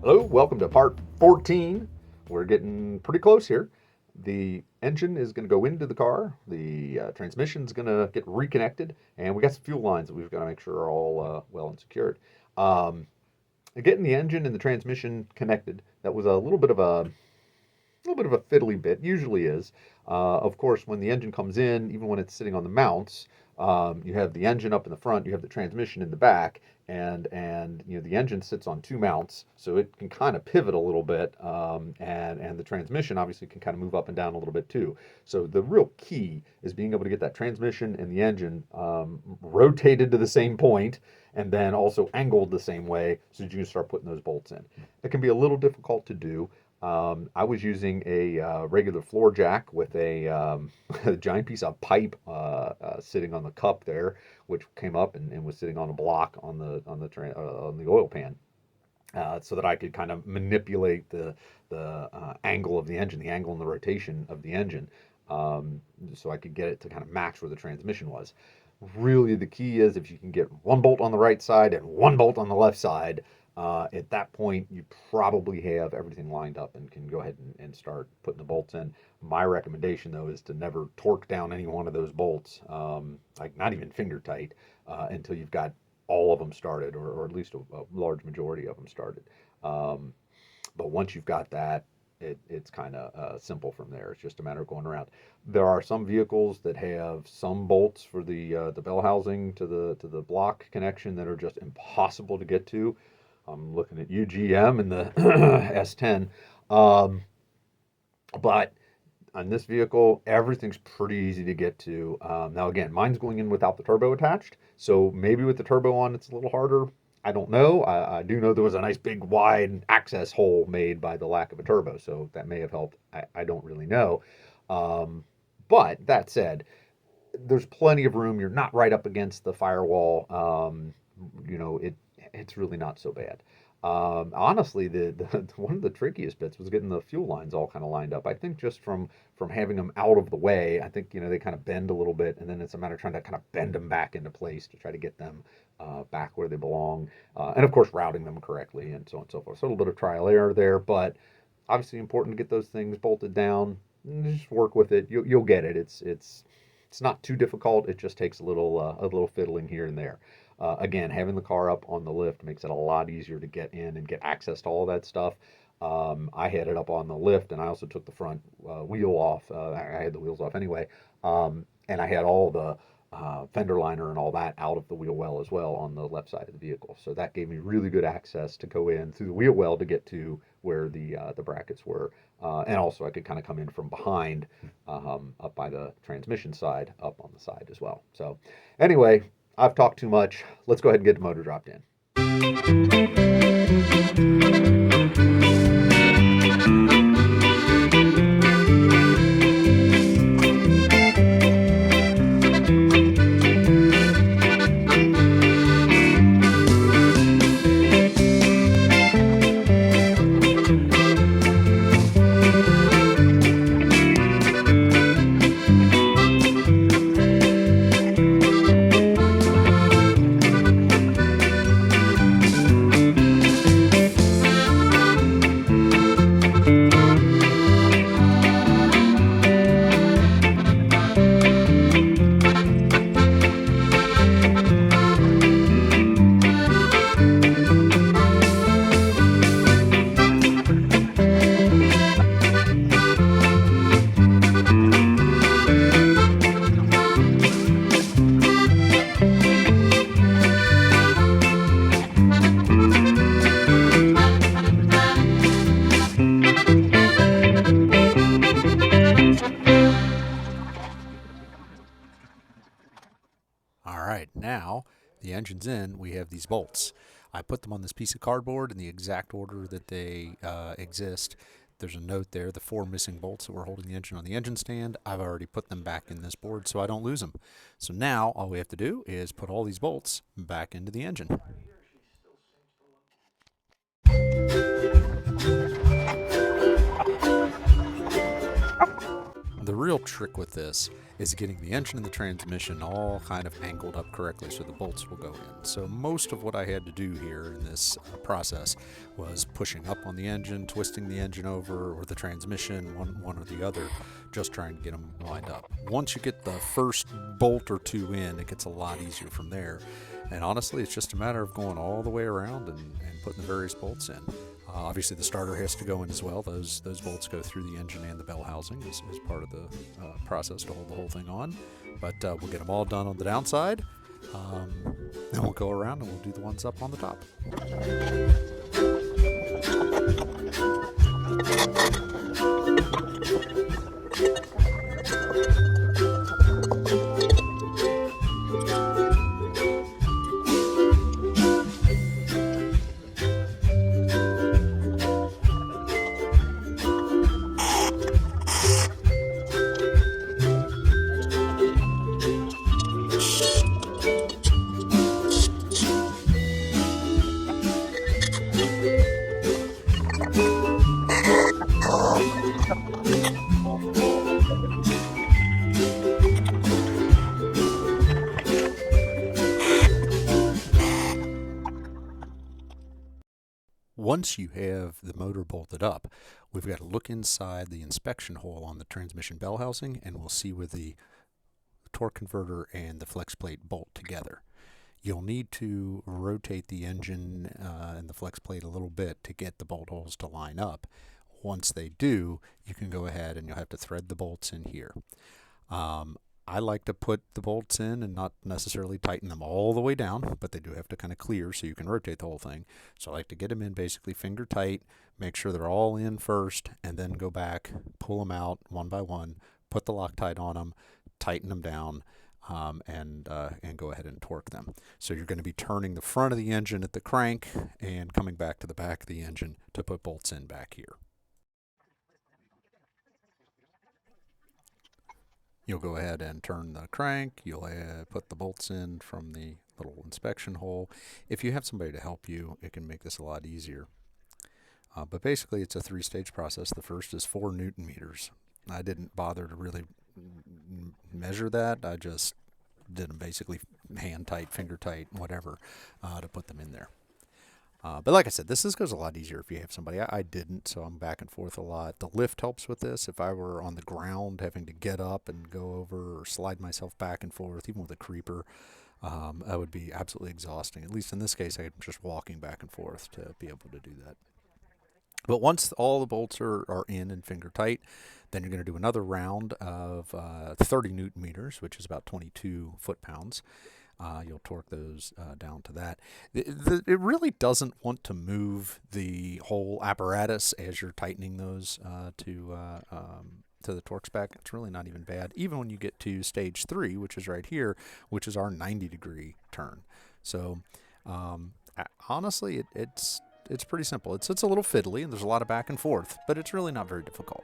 Hello, welcome to part 14. We're getting pretty close here. The engine is going to go into the car, the transmission is going to get reconnected, and we got some fuel lines that we've got to make sure are all well and secured. Getting the engine and the transmission connected, that was a little bit of a fiddly bit, usually is. Of course, when the engine comes in, even when it's sitting on the mounts, you have the engine up in the front, you have the transmission in the back, and the engine sits on two mounts, so it can kind of pivot a little bit, and the transmission obviously can kind of move up and down a little bit too. So the real key is being able to get that transmission and the engine rotated to the same point, and then also angled the same way, so that you can start putting those bolts in. It can be a little difficult to do. I was using a regular floor jack with a giant piece of pipe sitting on the cup there, which came up and was sitting on a block on the oil pan, so that I could kind of manipulate the angle of the engine, the angle and the rotation of the engine, so I could get it to kind of match where the transmission was. Really, the key is if you can get one bolt on the right side and one bolt on the left side. At that point, you probably have everything lined up and can go ahead and start putting the bolts in. My recommendation, though, is to never torque down any one of those bolts, like not even finger tight, until you've got all of them started, or at least a large majority of them started. But once you've got that, it's kind of simple from there. It's just a matter of going around. There are some vehicles that have some bolts for the bell housing to the block connection that are just impossible to get to. I'm looking at UGM and the S10. But on this vehicle, everything's pretty easy to get to. Now, again, mine's going in without the turbo attached, so maybe with the turbo on, it's a little harder. I don't know. I do know there was a nice big wide access hole made by the lack of a turbo, so that may have helped. I don't really know. But that said, there's plenty of room. You're not right up against the firewall. It's really not so bad. Honestly, the one of the trickiest bits was getting the fuel lines all kind of lined up. I think just from having them out of the way, I think they kind of bend a little bit, and then it's a matter of trying to kind of bend them back into place to try to get them back where they belong, and of course routing them correctly and so on and so forth. So a little bit of trial error there, but obviously important to get those things bolted down. Just work with it. You'll get it. It's not too difficult. It just takes a little fiddling here and there. Again, having the car up on the lift makes it a lot easier to get in and get access to all that stuff. I had it up on the lift, and I also took the front wheel off. I had the wheels off anyway, and I had all the fender liner and all that out of the wheel well as well on the left side of the vehicle. So that gave me really good access to go in through the wheel well to get to where the brackets were, and also I could kind of come in from behind, up by the transmission side, up on the side as well. So anyway, I've talked too much. Let's go ahead and get the motor dropped in. Now the engine's in, we have these bolts. I put them on this piece of cardboard in the exact order that they exist. There's a note there, the 4 missing bolts that were holding the engine on the engine stand. I've already put them back in this board so I don't lose them. So now all we have to do is put all these bolts back into the engine. The real trick with this is getting the engine and the transmission all kind of angled up correctly so the bolts will go in. So most of what I had to do here in this process was pushing up on the engine, twisting the engine over, or the transmission, one or the other, just trying to get them lined up. Once you get the first bolt or two in, it gets a lot easier from there. And honestly, it's just a matter of going all the way around and putting the various bolts in. Obviously, the starter has to go in as well. Those bolts go through the engine and the bell housing as part of the process to hold the whole thing on. But we'll get them all done on the downside. Then we'll go around and we'll do the ones up on the top. Once you have the motor bolted up, we've got to look inside the inspection hole on the transmission bell housing, and we'll see where the torque converter and the flex plate bolt together. You'll need to rotate the engine and the flex plate a little bit to get the bolt holes to line up. Once they do, you can go ahead and you'll have to thread the bolts in here. I like to put the bolts in and not necessarily tighten them all the way down, but they do have to kind of clear so you can rotate the whole thing. So I like to get them in basically finger tight, make sure they're all in first, and then go back, pull them out one by one, put the Loctite on them, tighten them down, and go ahead and torque them. So you're going to be turning the front of the engine at the crank and coming back to the back of the engine to put bolts in back here. You'll go ahead and turn the crank. You'll put the bolts in from the little inspection hole. If you have somebody to help you, it can make this a lot easier. But basically, it's a three-stage process. The first is 4 Newton meters. I didn't bother to really measure that. I just did them basically hand tight, finger tight, whatever, to put them in there. But like I said, this goes a lot easier if you have somebody. I didn't, so I'm back and forth a lot. The lift helps with this. If I were on the ground having to get up and go over or slide myself back and forth, even with a creeper, that would be absolutely exhausting. At least in this case, I'm just walking back and forth to be able to do that. But once all the bolts are in and finger tight, then you're going to do another round of 30 Newton meters, which is about 22 foot-pounds. You'll torque those down to that. It really doesn't want to move the whole apparatus as you're tightening those to the torque spec. It's really not even bad, even when you get to stage 3, which is right here, which is our 90-degree turn. So honestly, it's pretty simple. It's a little fiddly, and there's a lot of back and forth, but it's really not very difficult.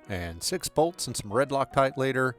And 6 bolts and some red Loctite later,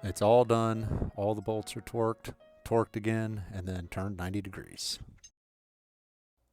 it's all done. All the bolts are torqued again, and then turned 90 degrees.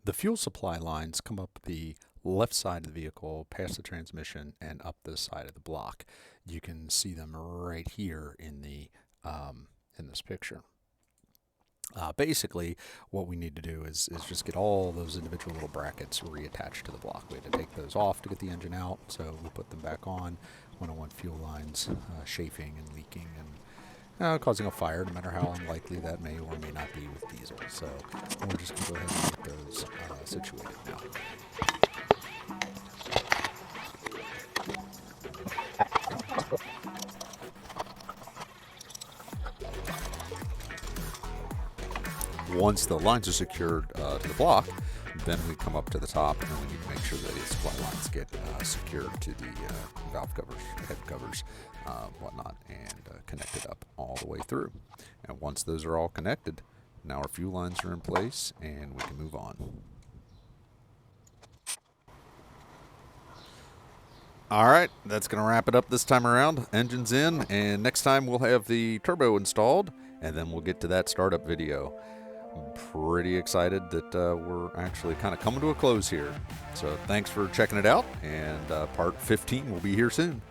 The fuel supply lines come up the left side of the vehicle, past the transmission, and up this side of the block. You can see them right here in this picture. Basically, what we need to do is just get all those individual little brackets reattached to the block. We had to take those off to get the engine out, so we put them back on when I want fuel lines chafing and leaking and causing a fire, no matter how unlikely that may or may not be with diesel. So we're just going to go ahead and get those situated now. Once the lines are secured to the block, then we come up to the top, and then we need to make sure that the supply lines get secured to the valve covers, head covers, whatnot, and connected up all the way through. And once those are all connected, now our fuel lines are in place, and we can move on. All right, that's going to wrap it up this time around. Engine's in, and next time we'll have the turbo installed, and then we'll get to that startup video. I'm pretty excited that we're actually kind of coming to a close here. So thanks for checking it out, and part 15 will be here soon.